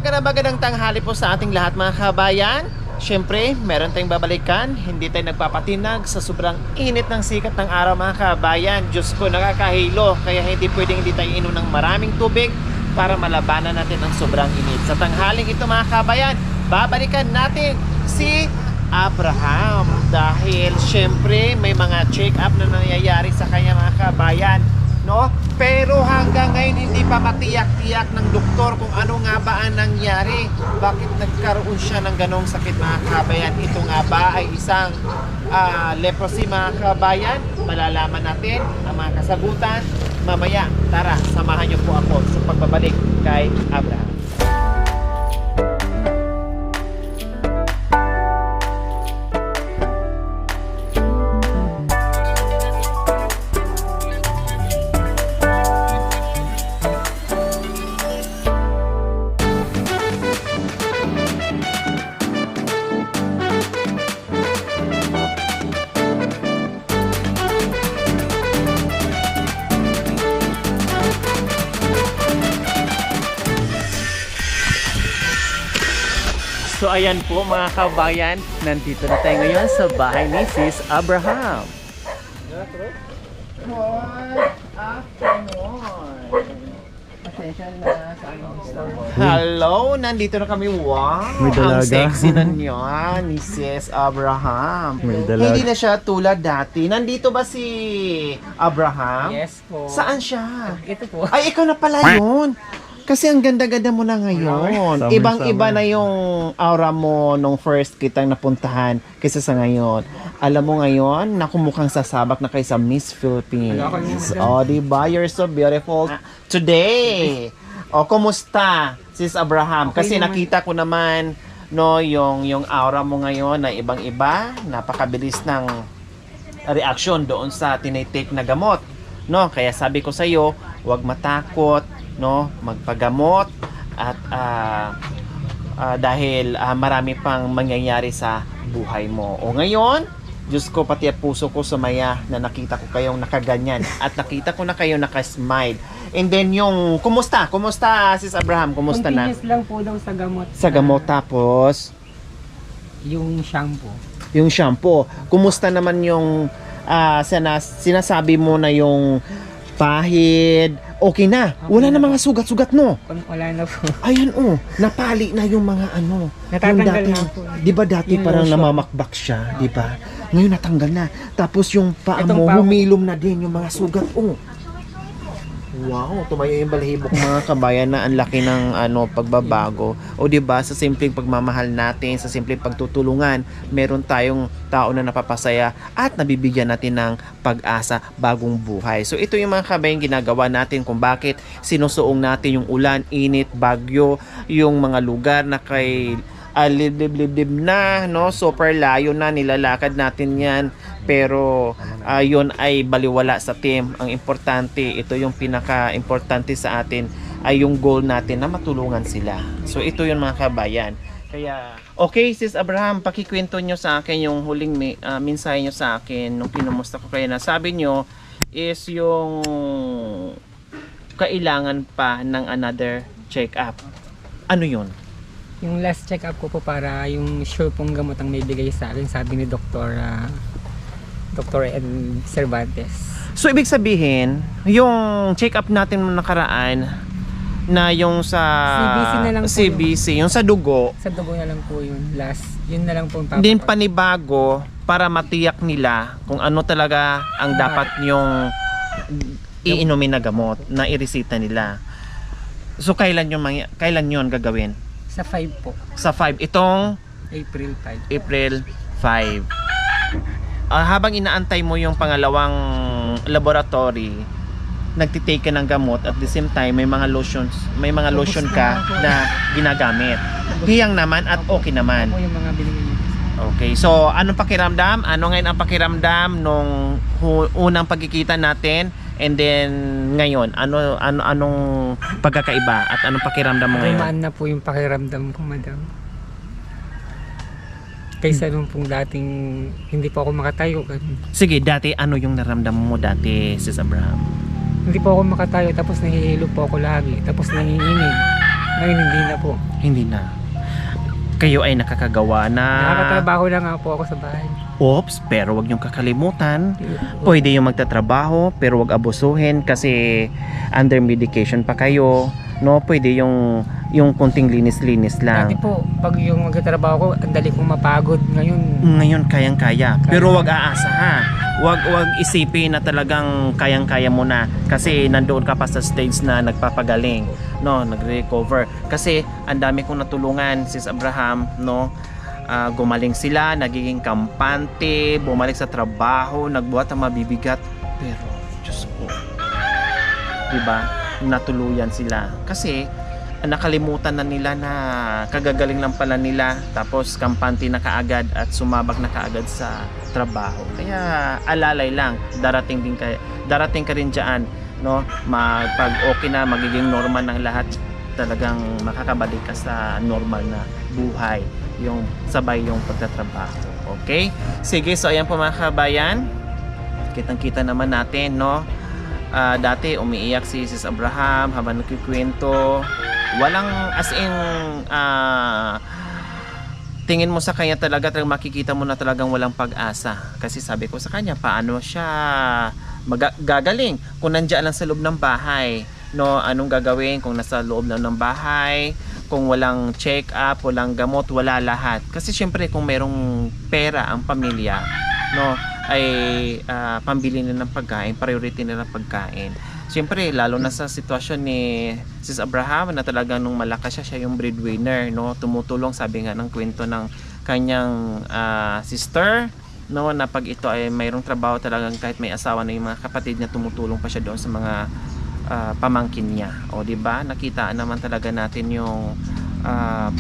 Magandang tanghali po sa ating lahat mga kabayan. Siyempre, meron tayong babalikan. Hindi tayo nagpapatinag sa sobrang init ng sikat ng araw mga kabayan. Diyos ko, nakakahilo. Kaya hindi pwedeng hindi tayo inom ng maraming tubig para malabanan natin ang sobrang init. Sa tanghaling ito mga kabayan, babalikan natin si Abraham. Dahil siyempre, may mga check-up na nangyayari sa kanya mga kabayan. No? Pero hanggang ngayon hindi pa matiyak-tiyak ng doktor kung ano nga ba ang nangyari. Bakit nagkaroon siya ng ganong sakit mga kabayan? Ito nga ba ay isang leprosy mga kabayan? Malalaman natin ang mga kasagutan mamaya. Tara, samahan niyo po ako sa pagbabalik kay Abraham. So ayan po mga kabayan, nandito na tayo ngayon sa bahay ni Sis Abraham. Good afternoon. Hello, nandito na kami. Wow, May ang dalaga. sexy na niya ni Sis Abraham. May dalaga. Hindi na siya tulad dati. Nandito ba si Abraham? Yes po. Saan siya? Ito po. Ay, ikaw na pala yun. Kasi ang ganda-ganda mo na ngayon. Summer, Ibang-iba summer. na yung aura mo nung first kitang napuntahan kaysa sa ngayon. Alam mo ngayon, naku mukhang sasabak na kayo sa Miss Philippines. Oh, diba? You're so beautiful today. O, kumusta, Sis Abraham? Okay Kasi naman. nakita ko naman, no, yung aura mo ngayon na ibang-iba. Napakabilis ng reaction doon sa tinitake na gamot. No, kaya sabi ko sa iyo, huwag matakot, no, magpagamot at dahil marami pang mangyayari sa buhay mo. O ngayon, Diyos ko, pati ang puso ko sumaya na nakita ko kayong nakaganyan at nakita ko na kayo nakasmile. And then yung, kumusta? Kumusta, Sis Abraham? Kumusta na? Continuous lang po daw sa gamot. Sa gamot tapos, Yung shampoo. yung shampoo. Kumusta naman yung sinasabi mo na yung pahid? Okay na. Wala na mga sugat-sugat, no? Wala na po. Ayan, napali na yung mga ano. Natatanggal yung na dati, po. di ba dati Yung parang lotion. namamakbak siya, di ba? Ngayon natanggal na. Tapos yung paa Itong mo, paa ko- humilom na din yung mga sugat. Wow, tumayo yung balahibok mga kabayan na ang laki ng pagbabago. O di ba sa simpleng pagmamahal natin, sa simpleng pagtutulungan, meron tayong tao na napapasaya at nabibigyan natin ng pag-asa, bagong buhay. So ito yung mga kabayan ginagawa natin kung bakit sinusuong natin yung ulan, init, bagyo, yung mga lugar na kay liblib na, no? Super layo na, nilalakad natin yan. Pero yun ay baliwala sa team. Ang importante, ito yung pinaka-importante sa atin ay yung goal natin na matulungan sila. So ito yun mga kabayan. Kaya, okay Sis Abraham, pakikwento nyo sa akin yung huling mensahe nyo sa akin nung kinumusta ko kayo na sabi nyo is yung kailangan pa ng another check-up. Ano yun? Yung last check-up ko po para yung sure pong gamot ang may bigay sa akin, sabi ni Dr. Cervantes. So ibig sabihin, yung check-up natin nung nakaraan na yung sa CBC na lang po CBC, yung sa dugo, Sa dugo na lang po yun. Last. Yun na lang po yung din panibago para matiyak nila kung ano talaga ang dapat yung iinumin na gamot na iresita nila. So kailan yun gagawin? Sa 5 po. Sa 5 itong April 5. April 5. Habang inaantay mo yung pangalawang laboratory, nagtitake ka ng gamot at the same time may mga lotion ka na ginagamit. Hiyang naman at okay naman. Po yung mga binigay niyo. Okay, so anong pakiramdam? Ano ngayon ang pakiramdam nung unang pagkikita natin and then ngayon? Anong pagkakaiba at anong pakiramdam mo ngayon? Gumaan na po yung pakiramdam ko, madam. Kaysa nung pong dating hindi po ako makatayo. Ganun. Sige, dati ano yung naramdaman mo dati, Sis Abraham? Hindi po ako makatayo, tapos nahihilo po ako lagi, tapos nanginginig. Ngayon hindi na po. Hindi na. Kayo ay nakakagawa na... Nakakatrabaho na nga po ako sa bahay. Oops, pero wag niyong kakalimutan. Pwede yung magtatrabaho, pero wag abusuhin kasi under medication pa kayo. No, pwede yung kunting linis-linis Dati lang. po, pag yung magtatrabaho ko, ang dali kong mapagod. Ngayon kayang-kaya. Pero wag aasa ha. Wag isipin na talagang kayang-kaya mo na kasi nandoon ka pa sa stage na nagpapagaling, no, nagre-recover. Kasi ang dami kong natulungan, Sis Abraham, no. Gumaling sila, nagiging kampante, bumalik sa trabaho, nagbuhat ang mabibigat. Pero, Diyos ko, diba, natuluyan sila. Kasi, nakalimutan na nila na kagagaling lang pala nila, tapos kampante na kaagad at sumabak na kaagad sa trabaho. Kaya, alalay lang, darating ka rin dyan, no? Pag okay na, magiging normal ng lahat, talagang makakabalik ka sa normal na buhay, yung sabay yung pagtatrabaho. Okay? Sige, so ayan po mga kabayan, kitang-kita naman natin, no? Dati umiiyak si Sis Abraham habang nagkikwento, walang as in tingin mo sa kanya talaga makikita mo na talagang walang pag-asa. Kasi sabi ko sa kanya, paano siya gagaling kung nandiyan lang sa loob ng bahay, no? Anong gagawin kung nasa loob lang ng bahay, kung walang check-up, walang gamot, wala lahat. Kasi syempre kung merong pera ang pamilya, no, ay pambili nila ng pagkain, priority nila ng pagkain. Syempre lalo na sa sitwasyon ni Sis Abraham na talagang nung malakas siya yung breadwinner, no, tumutulong, sabi nga ng kwento ng kanyang sister, no, na pag ito ay mayroong trabaho talagang kahit may asawa na yung mga kapatid niya, tumutulong pa siya doon sa mga pamangkin niya. O di ba? Nakita naman talaga natin yung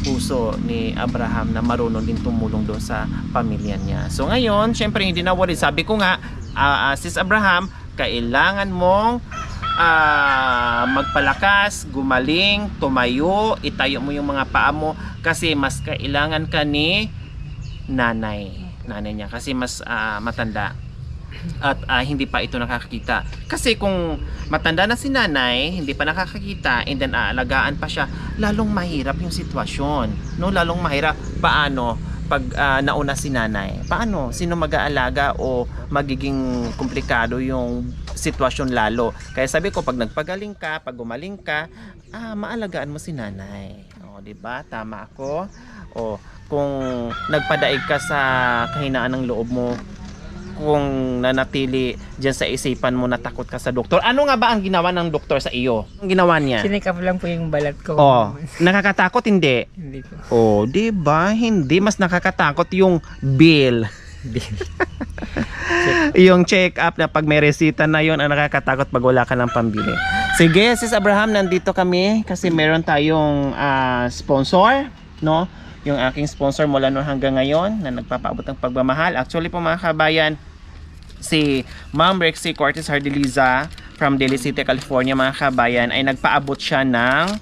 puso ni Abraham na marunong din tumulong doon sa pamilya niya. So ngayon, syempre hindi na worry. Sabi ko nga, Sis Abraham, kailangan mong magpalakas, gumaling, tumayo, itayo mo yung mga paa mo kasi mas kailangan ka ni nanay niya kasi mas matanda at hindi pa ito nakakakita. Kasi kung matanda na si nanay, hindi pa nakakakita, and then aalagaan pa siya, lalong mahirap yung sitwasyon, no? Lalong mahirap. Paano pag nauna si nanay? Paano? Sino mag-aalaga? O magiging komplikado yung sitwasyon lalo. Kaya sabi ko, pag nagpagaling ka, pag gumaling ka, maalagaan mo si nanay. O, di ba? Tama ako. O, kung nagpadaig ka sa kahinaan ng loob mo, kung nanatili dyan sa isipan mo na takot ka sa doktor, ano nga ba ang ginawa ng doktor sa iyo? Ang ginawa niya? Sinikap lang po yung balat ko. Oh, nakakatakot hindi? Hindi po. Oh, di ba? Hindi, mas nakakatakot yung bill. Yung check-up na pag may resita na yon, ang nakakatakot pag wala ka ng pambili. Sige, Sis Abraham, nandito kami kasi meron tayong sponsor, no? Yung aking sponsor mula noon hanggang ngayon na nagpapaabot ng pagmamahal. Actually po mga kabayan, si Ma'am Rexy Cortez Hardeliza from Daly City, California, mga kabayan, ay nagpaabot siya ng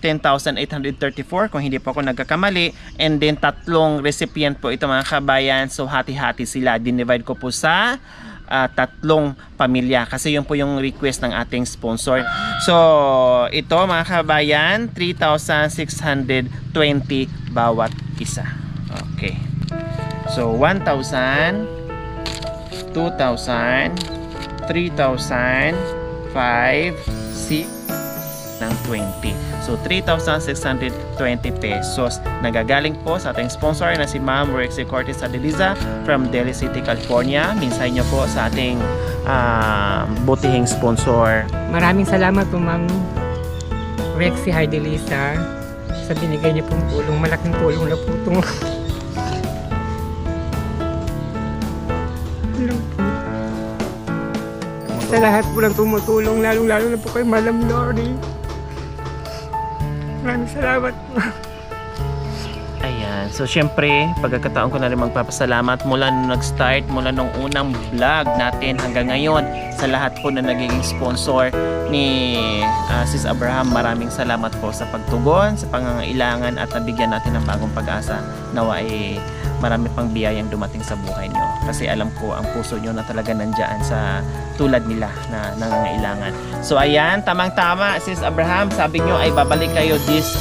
10,834 kung hindi po ako nagkakamali, and then 3 recipient po ito mga kabayan. So hati-hati sila, dinivide ko po sa 3 pamilya kasi yun po yung request ng ating sponsor. So ito mga kabayan, 3,620 bawat isa. Okay, so 1,000, 2,000, 3,000, 5, 6 ng 20. So 3,620 pesos nagagaling po sa ating sponsor na si Ma'am Rexy Cortez Hardeliza from Daly City, California. Minsan nyo po sa ating butihing sponsor. Maraming salamat po Ma'am Rexy Hardeliza sa binigay niyo pong tulong. Malaking tulong na po itong sa lahat po lang tumutulong, lalong-lalo na po kay Madam Lori. Maraming salamat po. Ayan, Ayan. So, syempre, pagkakataon ko na rin magpapasalamat mula nung nag-start, mula nung unang vlog natin hanggang ngayon sa lahat po na nagiging sponsor ni Sis Abraham. Maraming salamat po sa pagtugon, sa pangangailangan at nabigyan natin ng bagong pag-asa. Nawa ay marami pang biyayang dumating sa buhay nyo. Kasi alam ko ang puso nyo na talaga nandyan sa tulad nila na nangangailangan. So ayan, tamang-tama Sis Abraham, sabi nyo ay babalik kayo this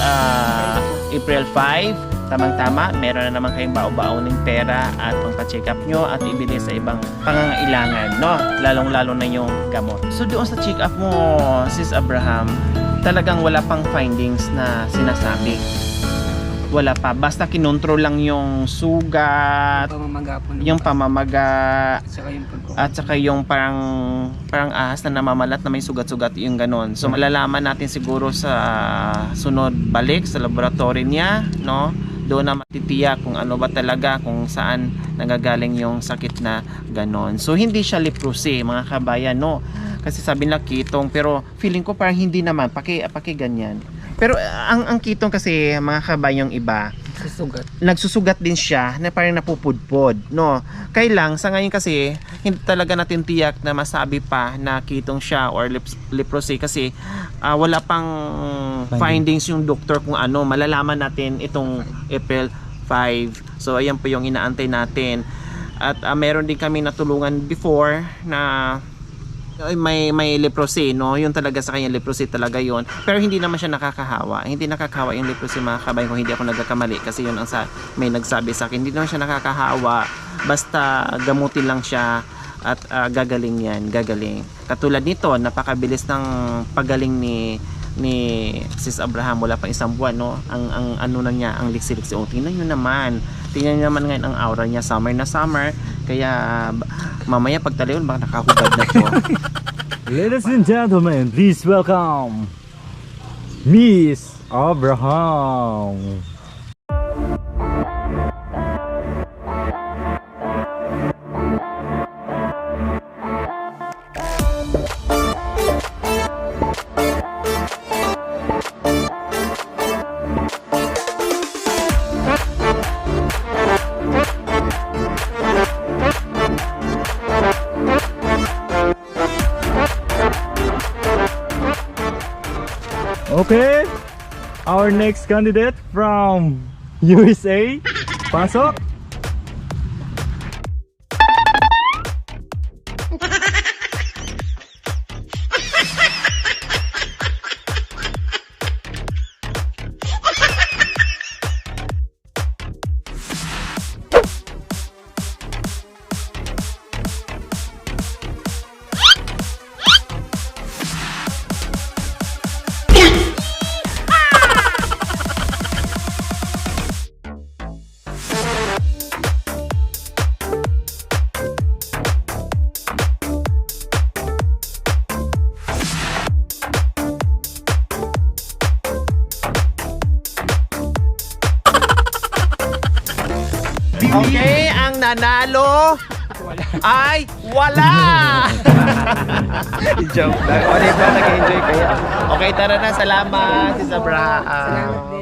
April 5. Tamang-tama, meron na naman kayong bao-baoning pera at pang-check up nyo at ibili sa ibang pangangailangan, no? Lalong-lalo na yung gamot. So doon sa check up mo, Sis Abraham, talagang wala pang findings na sinasabi. Wala pa. Basta kinontrol lang yung sugat, Pamamaga po. yung pamamaga, Saka yung at saka yung parang ahas na namamalat na may sugat-sugat, yung ganon. So malalaman natin siguro sa sunod balik sa laboratory niya, no? Doon na matitiyak kung ano ba talaga, kung saan nagagaling yung sakit na ganon. So hindi siya leprosy, mga kabayan, no? Kasi sabi nila ketong, pero feeling ko parang hindi naman, paki ganyan. Pero ang ketong kasi, mga kabayang iba, susugat. nagsusugat din siya na parang napupudpod, no? Kailang sa ngayon kasi hindi talaga natin tiyak na masabi pa na ketong siya or leprosy kasi wala pang findings yung doktor kung ano. Malalaman natin itong April 5. So ayan po yung inaantay natin. At meron din kami natulungan before na may leprosy, no? Yun talaga sa kanya, leprosy talaga yun. Pero hindi naman siya nakakahawa. Hindi nakakahawa yung leprosy, mga kabayan, kung hindi ako nagkakamali. Kasi yun ang may nagsabi sa akin. Hindi naman siya nakakahawa. Basta gamutin lang siya at gagaling yan. Gagaling. Katulad nito, napakabilis ng pagaling ni Sis Abraham. Wala pa isang buwan, no? Ang ano na niya, ang liksi-liksi. O, tingnan nyo naman. Tingnan nyo naman ngayon ang aura niya. Summer na summer. Kaya mamaya pagtalayon baka nakahubad na to. Ladies and gentlemen, please welcome Miss Abraham. Okay, our next candidate from USA. Pasok. Okay, ang nanalo ay wala! Joke lang. O, diba? Nag-enjoy kayo. Okay, tara na. Salamat, Sis Abraham.